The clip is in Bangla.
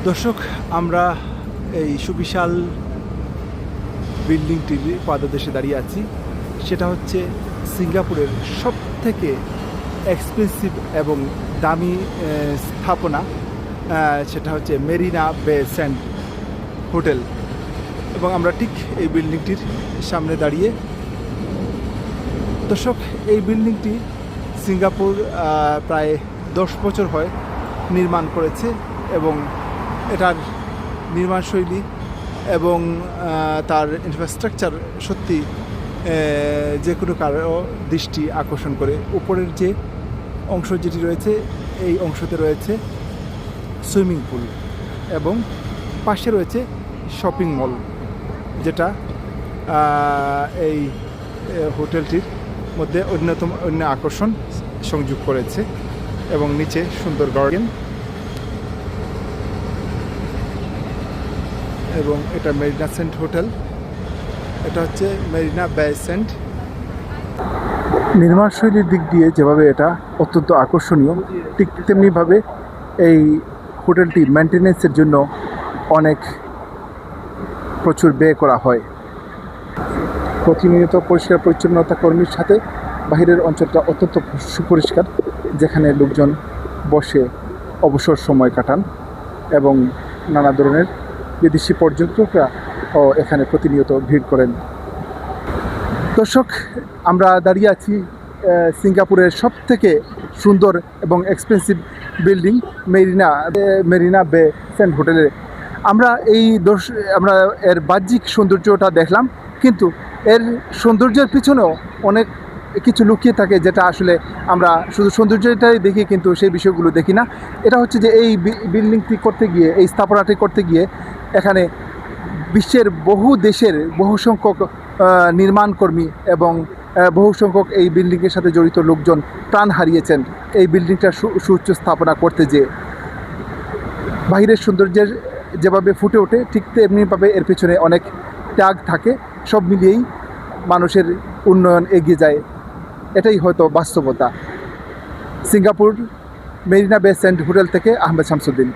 দর্শক, আমরা এই সুবিশাল বিল্ডিংটির পাদদেশে দাঁড়িয়ে আছি। সেটা হচ্ছে সিঙ্গাপুরের সবথেকে এক্সপেন্সিভ এবং দামি স্থাপনা। সেটা হচ্ছে মেরিনা বে স্যান্ড হোটেল, এবং আমরা ঠিক এই বিল্ডিংটির সামনে দাঁড়িয়ে। দর্শক, এই বিল্ডিংটি সিঙ্গাপুর প্রায় 10 বছর হয় নির্মাণ করেছে, এবং এটার নির্মাণশৈলী এবং তার ইনফ্রাস্ট্রাকচার সত্যি যে কোনো কারো দৃষ্টি আকর্ষণ করে। উপরের যে অংশ যেটি রয়েছে, এই অংশতে রয়েছে সুইমিং পুল এবং পাশে রয়েছে শপিং মল, যেটা এই হোটেলটির মধ্যে অন্য আকর্ষণ সংযোগ করেছে। এবং নিচে সুন্দর গার্ডেন, এবং এটা মেরিনা সেন্ট হোটেল। এটা হচ্ছে মেরিনা বে সেন্ট। নির্মাণশৈলীর দিক দিয়ে যেভাবে এটা অত্যন্ত আকর্ষণীয়, ঠিক তেমনিভাবে এই হোটেলটি মেনটেন্যান্সের জন্য প্রচুর ব্যয় করা হয়। প্রতিনিয়ত পরিষ্কার পরিচ্ছন্নতা কর্মীর সাথে বাহিরের অঞ্চলটা অত্যন্ত সুপরিষ্কার, যেখানে লোকজন বসে অবসর সময় কাটান, এবং নানা ধরনের বিদেশি পর্যটকরা এখানে প্রতিনিয়ত ভিড় করেন। দর্শক, আমরা দাঁড়িয়ে আছি সিঙ্গাপুরের সবথেকে সুন্দর এবং এক্সপেন্সিভ বিল্ডিং মেরিনা বে সেন্ট হোটেলে। আমরা এর বাহ্যিক সৌন্দর্যটা দেখলাম, কিন্তু এর সৌন্দর্যের পিছনেও অনেক কিছু লুকিয়ে থাকে, যেটা আসলে আমরা শুধু সৌন্দর্যটাই দেখি, কিন্তু সেই বিষয়গুলো দেখি না। এটা হচ্ছে যে এই বিল্ডিংটি করতে গিয়ে, এই স্থাপনাটি করতে গিয়ে এখানে বিশ্বের বহু দেশের বহু সংখ্যক নির্মাণকর্মী এবং বহু সংখ্যক এই বিল্ডিংয়ের সাথে জড়িত লোকজন প্রাণ হারিয়েছেন এই বিল্ডিংটা সুউচ্চ স্থাপনা করতে যেয়ে। বাহিরের সৌন্দর্যের যেভাবে ফুটে ওঠে, ঠিক তেমনিভাবে এর পেছনে অনেক ত্যাগ থাকে। সব মিলিয়েই মানুষের উন্নয়ন এগিয়ে যায়, এটাই হয়তো বাস্তবতা। সিঙ্গাপুর মেরিনা বে স্যান্ড হোটেল থেকে আহমেদ শামসুদ্দিন।